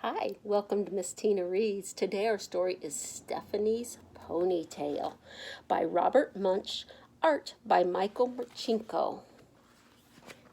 Hi, welcome to Miss Tina Reads. Today our story is Stephanie's Ponytail by Robert Munch, art by Michael Marchinko.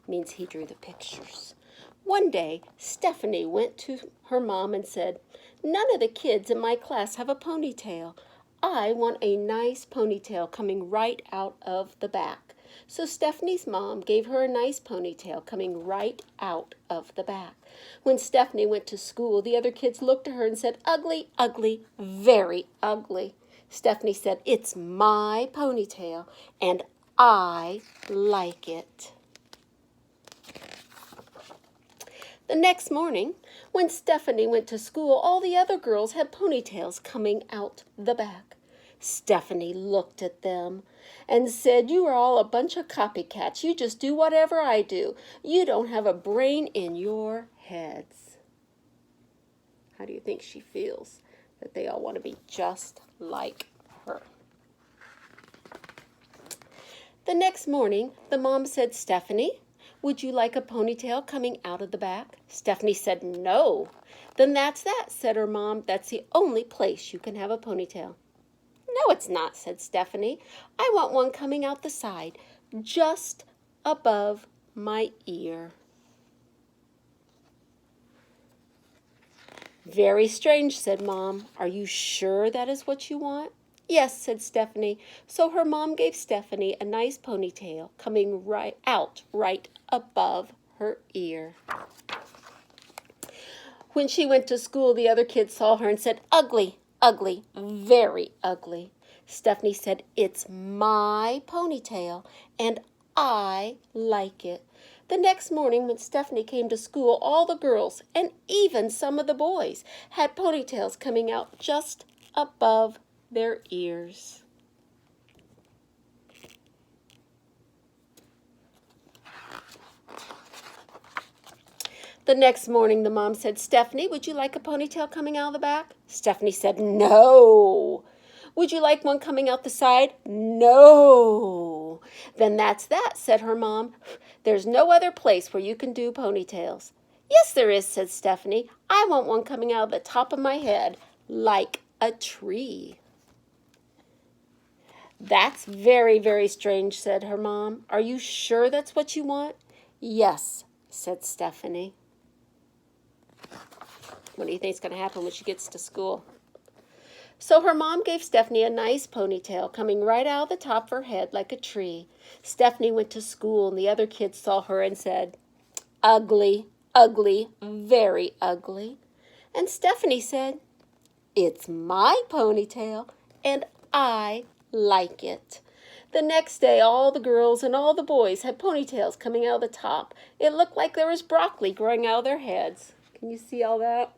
Means he drew the pictures. One day, Stephanie went to her mom and said, "None of the kids in my class have a ponytail. I want a nice ponytail coming right out of the back." So Stephanie's mom gave her a nice ponytail coming right out of the back. When Stephanie went to school, the other kids looked at her and said, "Ugly, ugly, very ugly." Stephanie said, "It's my ponytail, and I like it." The next morning, when Stephanie went to school, all the other girls had ponytails coming out the back. Stephanie looked at them and said, "You are all a bunch of copycats. You just do whatever I do. You don't have a brain in your heads." How do you think she feels that they all want to be just like her? The next morning, the mom said, "Stephanie, would you like a ponytail coming out of the back?" Stephanie said, "No." "Then that's that," said her mom. "That's the only place you can have a ponytail." "No, it's not," said Stephanie. "I want one coming out the side, just above my ear." "Very strange," said Mom. "Are you sure that is what you want?" "Yes," said Stephanie. So her mom gave Stephanie a nice ponytail coming right above her ear. When she went to school, the other kids saw her and said, "Ugly, ugly, very ugly." Stephanie said, "It's my ponytail, and I like it." The next morning when Stephanie came to school, all the girls, and even some of the boys, had ponytails coming out just above their ears. The next morning, the mom said, "Stephanie, would you like a ponytail coming out of the back?" Stephanie said, "No." "Would you like one coming out the side?" "No." "Then that's that," said her mom. "There's no other place where you can do ponytails." "Yes, there is," said Stephanie. "I want one coming out of the top of my head, like a tree." "That's very, very strange," said her mom. "Are you sure that's what you want?" "Yes," said Stephanie. What do you think is going to happen when she gets to school? So her mom gave Stephanie a nice ponytail coming right out of the top of her head like a tree. Stephanie went to school and the other kids saw her and said, "Ugly, ugly, very ugly." And Stephanie said, "It's my ponytail and I like it." The next day, all the girls and all the boys had ponytails coming out of the top. It looked like there was broccoli growing out of their heads. Can you see all that?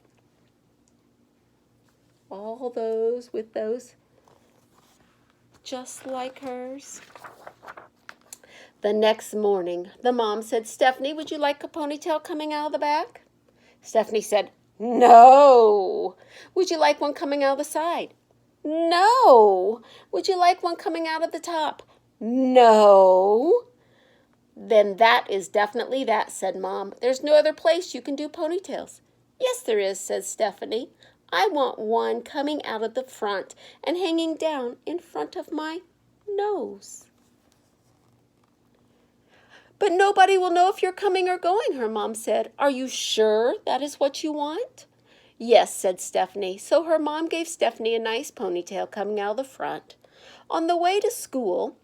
All those with those just like hers. The next morning, the mom said, "Stephanie, would you like a ponytail coming out of the back?" Stephanie said, "No." "Would you like one coming out of the side?" "No." "Would you like one coming out of the top?" "No." "Then that is definitely that," said Mom. "There's no other place you can do ponytails." "Yes, there is," said Stephanie. "I want one coming out of the front and hanging down in front of my nose." "But nobody will know if you're coming or going," her mom said. "Are you sure that is what you want?" "Yes," said Stephanie. So her mom gave Stephanie a nice ponytail coming out of the front. On the way to school,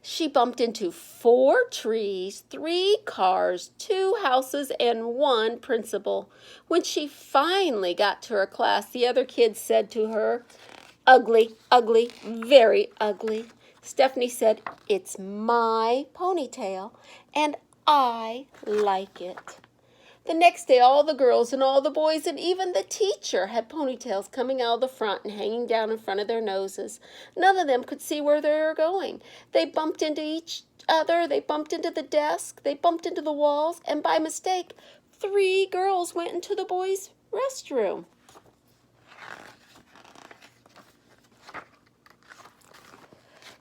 she bumped into 4 trees, 3 cars, 2 houses, and 1 principal. When she finally got to her class, the other kids said to her, "Ugly, ugly, very ugly." Stephanie said, "It's my ponytail, and I like it." The next day, all the girls and all the boys and even the teacher had ponytails coming out of the front and hanging down in front of their noses. None of them could see where they were going. They bumped into each other, they bumped into the desk, they bumped into the walls, and by mistake, 3 girls went into the boys' restroom.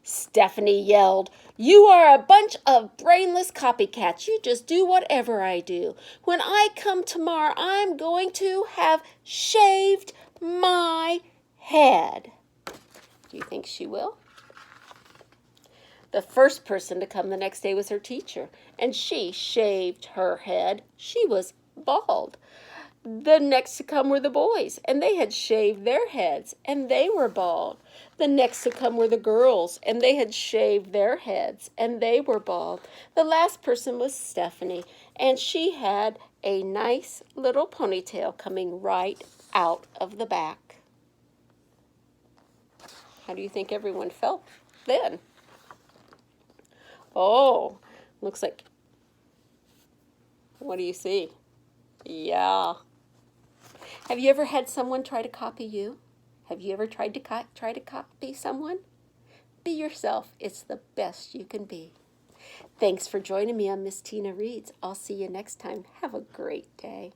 Stephanie yelled, You are a bunch of brainless copycats. You just do whatever I do. When I come tomorrow, I'm going to have shaved my head. Do you think she will? The first person to come the next day was her teacher, and she shaved her head. She was bald. The next to come were the boys, and they had shaved their heads, and they were bald. The next to come were the girls, and they had shaved their heads, and they were bald. The last person was Stephanie, and she had a nice little ponytail coming right out of the back. How do you think everyone felt then? Oh, looks like, what do you see? Yeah. Have you ever had someone try to copy you? Have you ever tried to try to copy someone? Be yourself. It's the best you can be. Thanks for joining me on Miss Tina Reads. I'll see you next time. Have a great day.